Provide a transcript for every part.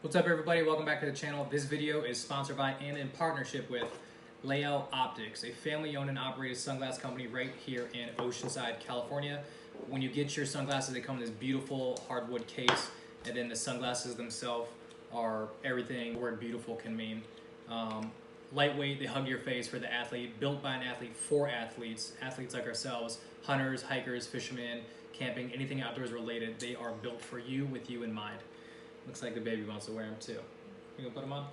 What's up, everybody? Welcome back to the channel. This video is sponsored by and in partnership with Layout Optics, a family-owned and operated sunglass company right here in Oceanside, California. When you get your sunglasses, they come in this beautiful hardwood case, and then the sunglasses themselves are everything the word beautiful can mean. Lightweight, they hug your face for the athlete, built by an athlete for athletes like ourselves, hunters, hikers, fishermen, camping, anything outdoors related. They are built for you with you in mind. Looks like the baby wants to wear them too. You gonna put them on?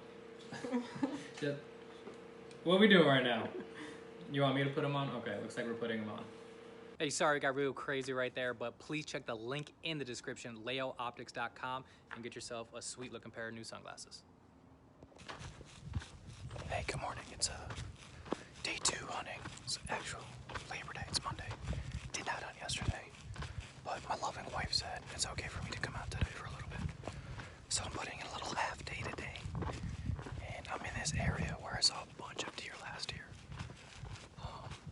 What are we doing right now? You want me to put them on? Okay, looks like we're putting them on. Hey, sorry, got real crazy right there, but please check the link in the description, layoutoptics.com, and get yourself a sweet looking pair of new sunglasses. Hey, good morning. It's day 2 hunting. It's actual Labor Day. It's Monday. Did not hunt yesterday, but my loving wife said it's okay for me to come out today for a little bit. So I'm putting in a little half day today, and I'm in this area where I saw a bunch of deer last year.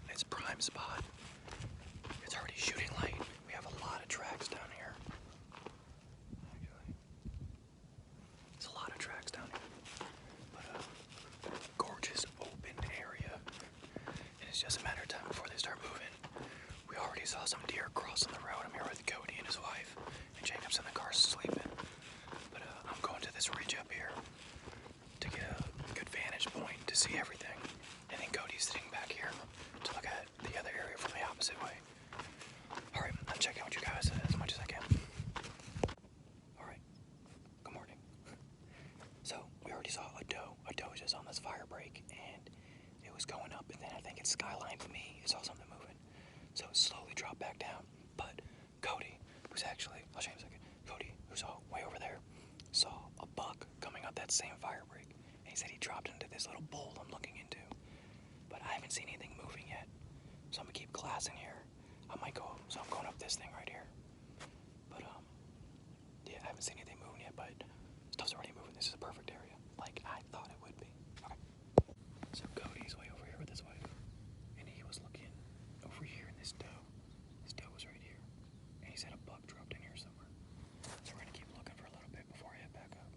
It's prime spot. It's already shooting light. We have a lot of tracks down here. Actually, there's a lot of tracks down here, but gorgeous open area, and it's just a matter of time before they start moving. We already saw some deer crossing the road. I'm here with Cody and his wife, and Jacob's in the car sleeping. But I'm going to this ridge up here to get a good vantage point to see everything. And then Cody's sitting back here to look at the other area from the opposite way. Alright, I'm checking with you guys as much as I can. Alright, good morning. So, we already saw a doe. A doe was just on this fire break, and it was going up, and then I think it skylined me. It saw something moving. So it slowly dropped back down. But Cody, who's actually, I'll show you in a second. Cody, who's way over there, saw a buck coming up that same fire break, and he said he dropped into this little bowl I'm looking into. But I haven't seen anything moving yet, so I'm gonna keep glassing here. I might go, so I'm going up this thing right here. But yeah, I haven't seen anything moving yet, but stuff's already moving. This is a perfect area, like I thought it would be. Okay. So Cody's way over here with his wife, and he was looking over here in this doe. This doe was right here, and he said a buck dropped in here somewhere. So we're gonna keep looking for a little bit before I head back up.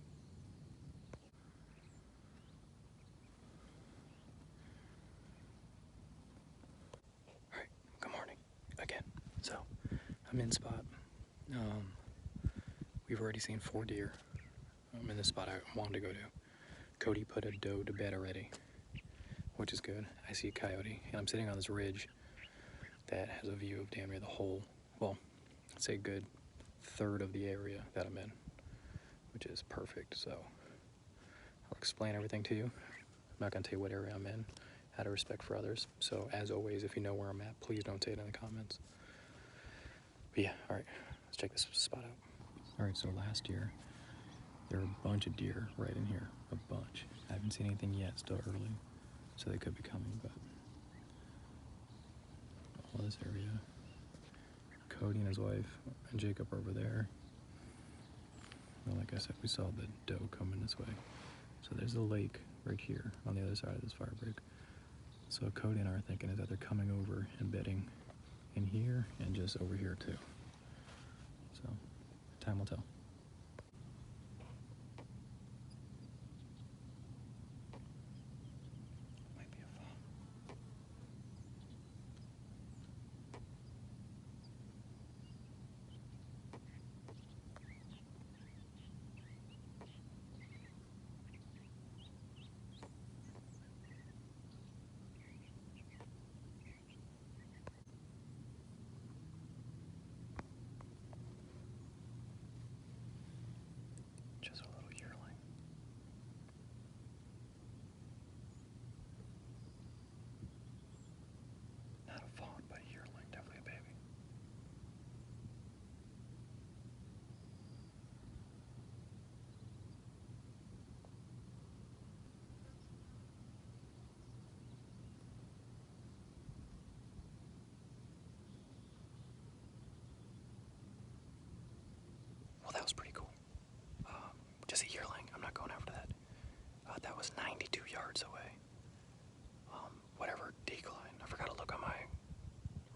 Alright, good morning again. So I'm in spot. We've already seen 4 deer. I'm in the spot I wanted to go to. Cody put a doe to bed already, which is good. I see a coyote, and I'm sitting on this ridge that has a view of damn near the whole, well, I'd say a good third of the area that I'm in, which is perfect. So I'll explain everything to you. I'm not gonna tell you what area I'm in, out of respect for others. So as always, if you know where I'm at, please don't say it in the comments. But yeah, all right, let's check this spot out. All right, so last year, there were a bunch of deer right in here, a bunch. I haven't seen anything yet, still early, so they could be coming, but all this area. Cody and his wife and Jacob over there. Well, like I said, we saw the doe coming this way. So there's a lake right here on the other side of this fire break. So Cody and I are thinking is that they're coming over and bedding in here and just over here too. So time will tell. Might be a fawn. Just a little yearling. Not a fawn, but a yearling, definitely a baby. Well, that was pretty cool. Just a yearling. I'm not going after that. That was 92 yards away. Whatever decline. I forgot to look on my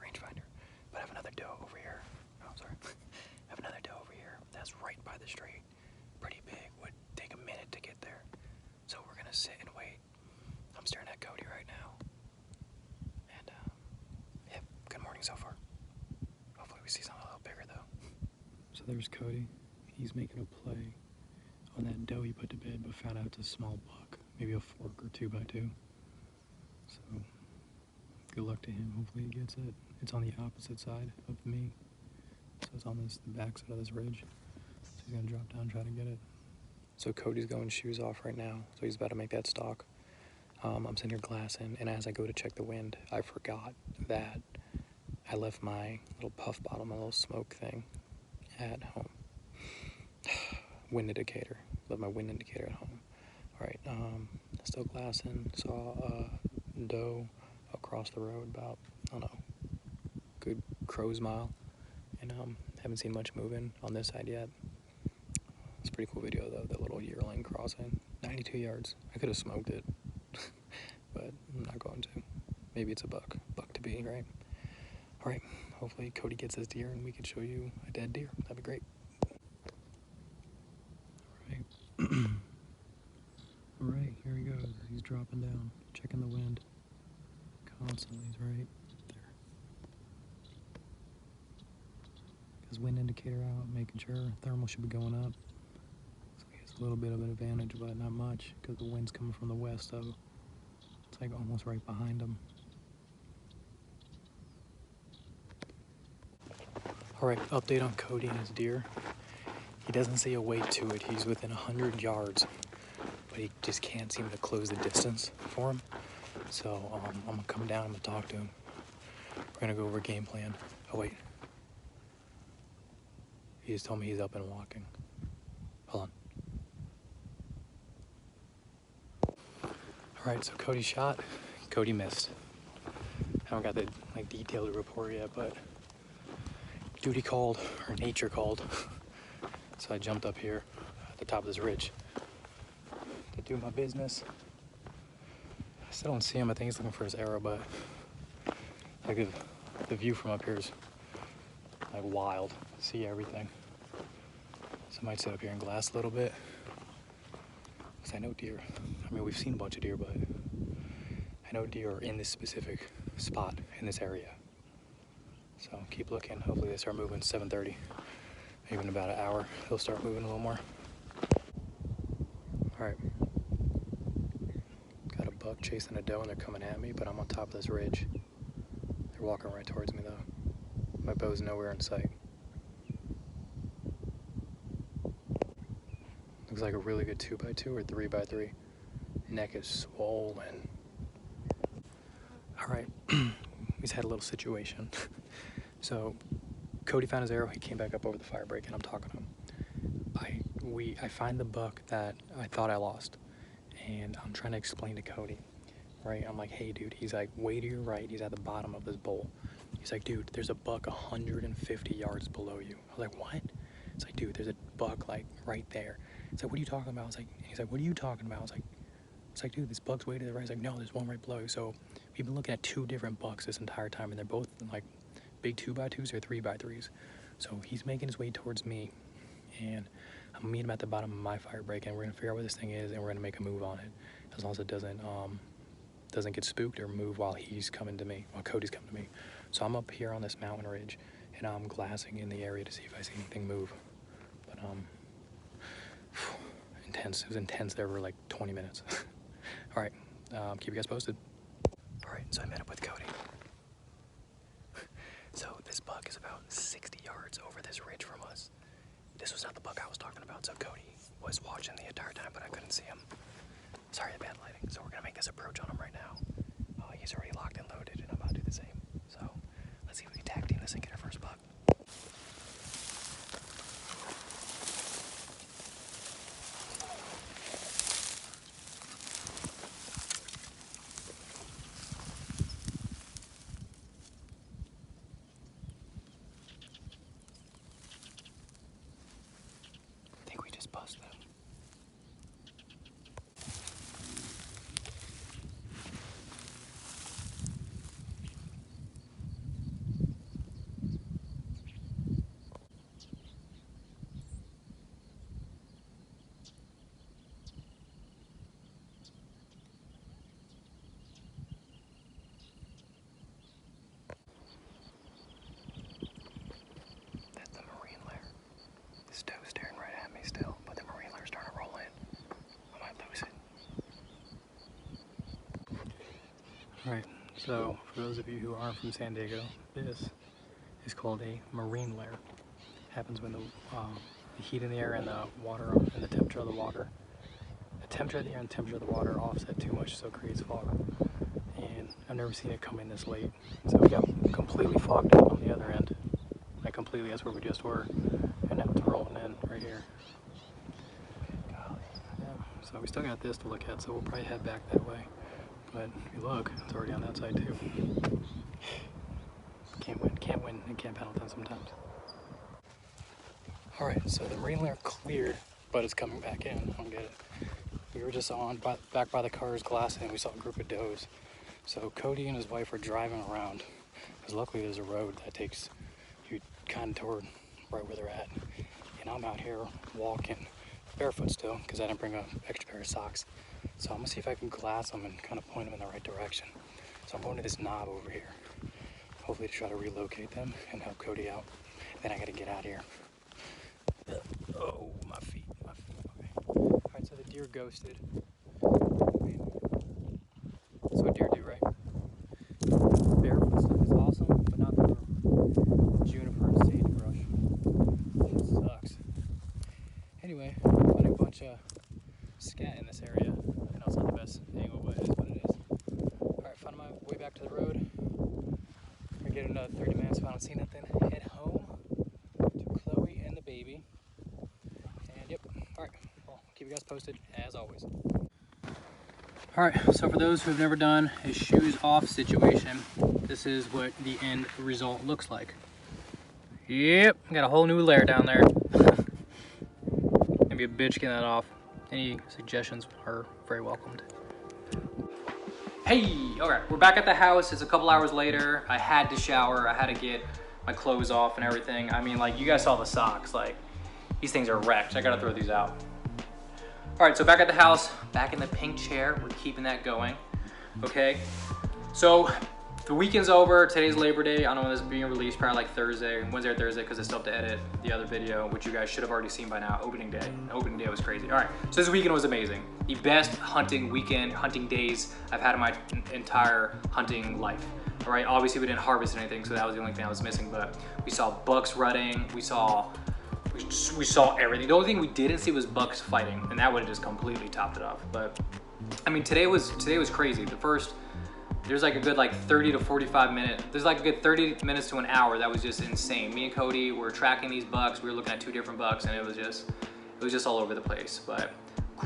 rangefinder. But I have another doe over here. Oh, sorry. I have another doe over here. That's right by the street. Pretty big. Would take a sit and wait. I'm staring at Cody right now. And, yeah, good morning so far. Hopefully we see something a little bigger, though. So there's Cody. He's making a play on that doe he put to bed, but found out it's a small buck. Maybe a fork or 2x2. So, good luck to him. Hopefully he gets it. It's on the opposite side of me. So it's on the back side of this ridge. So he's gonna drop down and try to get it. So Cody's going shoes off right now. So he's about to make that stalk. I'm sitting here glassing, and as I go to check the wind, I forgot that I left my little puff bottle, my little smoke thing at home. Wind indicator. Left my wind indicator at home. Alright, still glassing. Saw a doe across the road about, I don't know, good crow's mile. And haven't seen much moving on this side yet. It's a pretty cool video though, that little yearling crossing. 92 yards. I could have smoked it, but I'm not going to. Maybe it's a buck to be, right? Alright, hopefully Cody gets his deer and we can show you a dead deer. That'd be great. Alright. Alright, here he goes. He's dropping down, checking the wind. Constantly, he's right there. His wind indicator out, making sure thermal should be going up. So he has a little bit of an advantage, but not much, because the wind's coming from the west, so it's like almost right behind him. Alright, update on Cody and his deer. He doesn't see a weight to it. He's within 100 yards, but he just can't seem to close the distance for him. So I'm gonna come down, I'm gonna talk to him. We're gonna go over game plan. Oh wait. He just told me he's up and walking. Hold on. Alright, so Cody shot. Cody missed. I haven't got the detailed report yet, but duty called, or nature called. So I jumped up here at the top of this ridge to do my business. I still don't see him. I think he's looking for his arrow, but like the view from up here is like wild. See everything. So I might sit up here and glass a little bit. Because I know deer. I mean, we've seen a bunch of deer, but I know deer are in this specific spot in this area. So keep looking. Hopefully they start moving 7:30. Maybe in about an hour, they'll start moving a little more. Alright. Got a buck chasing a doe and they're coming at me, but I'm on top of this ridge. They're walking right towards me though. My bow's nowhere in sight. Looks like a really good 2x2 or 3x3. Neck is swollen. Alright, we just had a little situation. So, Cody found his arrow, he came back up over the fire break, and I'm talking to him. I find the buck that I thought I lost, and I'm trying to explain to Cody, right? I'm like, hey dude, he's like, way to your right, he's at the bottom of this bowl. He's like, dude, there's a buck 150 yards below you. I was like, what? It's like, dude, there's a buck like right there. It's like, what are you talking about? I was like, he's like, what are you talking about? I was like, it's like, dude, this buck's way to the right. He's like, no, there's one right below you. So we've been looking at 2 different bucks this entire time, and they're both like big 2x2s or 3x3s. So he's making his way towards me, and I'm gonna meet him at the bottom of my fire break, and we're gonna figure out what this thing is, and we're gonna make a move on it, as long as it doesn't get spooked or move while he's coming to me, while Cody's coming to me. So I'm up here on this mountain ridge, and I'm glassing in the area to see if I see anything move. But intense. It was intense there for like 20 minutes. All right, keep you guys posted. All right, so I met up with Cody. So this buck is about 60 yards over this ridge from us. This was not the buck I was talking about, so Cody was watching the entire time, but I couldn't see him. Sorry, the bad lighting. So we're gonna make this approach on him right now. He's already locked and loaded, and I'm about to do the same. So let's see if we can tag team this and get our first buck. I think we just busted him. So, for those of you who aren't from San Diego, this is called a marine layer. It happens when the heat in the air and the water and the temperature of the water, the temperature of the air and the temperature of the water offset too much, so it creates fog. And I've never seen it come in this late. So we got completely fogged out on the other end. Like completely, that's where we just were. And now it's rolling in right here. Golly. Yeah. So we still got this to look at, so we'll probably head back that way. But if you look, it's already on that side too. Can't win in Camp Pendleton sometimes. Alright, so the marine layer cleared, but it's coming back in. I don't get it. We were just back by the car's glass and we saw a group of does. So Cody and his wife are driving around, because luckily there's a road that takes you kind of toward right where they're at. And I'm out here walking barefoot still, because I didn't bring an extra pair of socks. So I'm gonna see if I can glass them and kind of point them in the right direction. So I'm going to this knob over here, hopefully to try to relocate them and help Cody out. Then I gotta get out of here. Oh, my feet. Okay. All right, so the deer ghosted. I mean, that's what deer do, right? Barefoot stuff is awesome, but not the juniper and sagebrush. It sucks. Anyway, I'm finding a bunch of scat in this area. I know it's not the best angle, but it is what it is. Alright, found my way back to the road. We're getting another 30 minutes if I don't see nothing. Head home to Chloe and the baby. And yep, alright, well, keep you guys posted as always. Alright, so for those who have never done a shoes off situation, this is what the end result looks like. Yep, got a whole new layer down there. Maybe a bitch getting that off. Any suggestions are very welcomed. Hey, alright, we're back at the house. It's a couple hours later. I had to shower. I had to get my clothes off and everything. I mean, like, you guys saw the socks. Like, these things are wrecked. I gotta throw these out. Alright, so back at the house, back in the pink chair. We're keeping that going, okay? So, the weekend's over. Today's Labor Day. I don't know when this is being released, probably like Wednesday or Thursday, because I still have to edit the other video, which you guys should have already seen by now. Opening day. Opening day was crazy. All right, so this weekend was amazing. The best hunting days I've had in my entire hunting life. All right, obviously we didn't harvest anything, so that was the only thing I was missing, but we saw bucks rutting, we saw everything. The only thing we didn't see was bucks fighting, and that would have just completely topped it off. But I mean, today was crazy. There's like a good 30 to 45 minutes. There's like a good 30 minutes to an hour. That was just insane. Me and Cody were tracking these bucks. We were looking at 2 different bucks, and it was just all over the place. But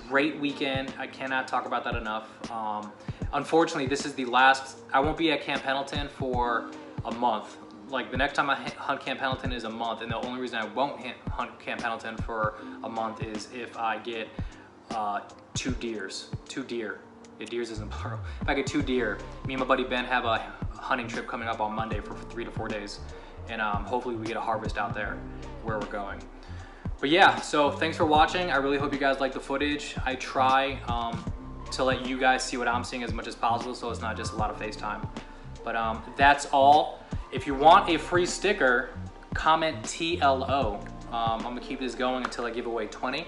great weekend. I cannot talk about that enough. Unfortunately, this is the last. I won't be at Camp Pendleton for a month. Like, the next time I hunt Camp Pendleton is a month, and the only reason I won't hunt Camp Pendleton for a month is if I get 2 deer. Yeah, deers isn't plural. If I get 2 deer, me and my buddy Ben have a hunting trip coming up on Monday for 3 to 4 days, and hopefully we get a harvest out there where we're going. But yeah, so thanks for watching. I really hope you guys like the footage. I try to let you guys see what I'm seeing as much as possible, so it's not just a lot of FaceTime. But that's all. If you want a free sticker, comment TLO. I'm gonna keep this going until I give away 20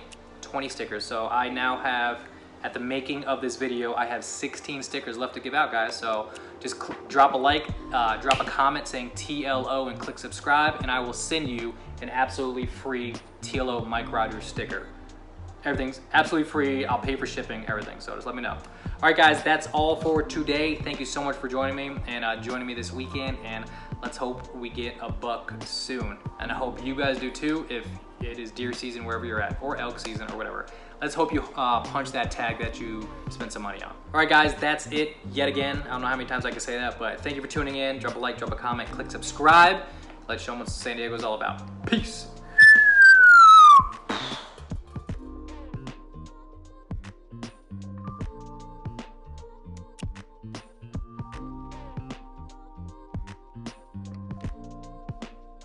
stickers. So I now have, at the making of this video, I have 16 stickers left to give out, guys. So just drop a like, drop a comment saying TLO and click subscribe, and I will send you an absolutely free TLO Mike Rogers sticker. Everything's absolutely free. I'll pay for shipping, everything. So just let me know. All right, guys, that's all for today. Thank you so much for joining me and joining me this weekend. And let's hope we get a buck soon. And I hope you guys do too, if it is deer season wherever you're at, or elk season or whatever. Let's hope you punch that tag that you spent some money on. All right, guys, that's it yet again. I don't know how many times I can say that, but thank you for tuning in. Drop a like, drop a comment, click subscribe. Let's show them what San Diego is all about. Peace.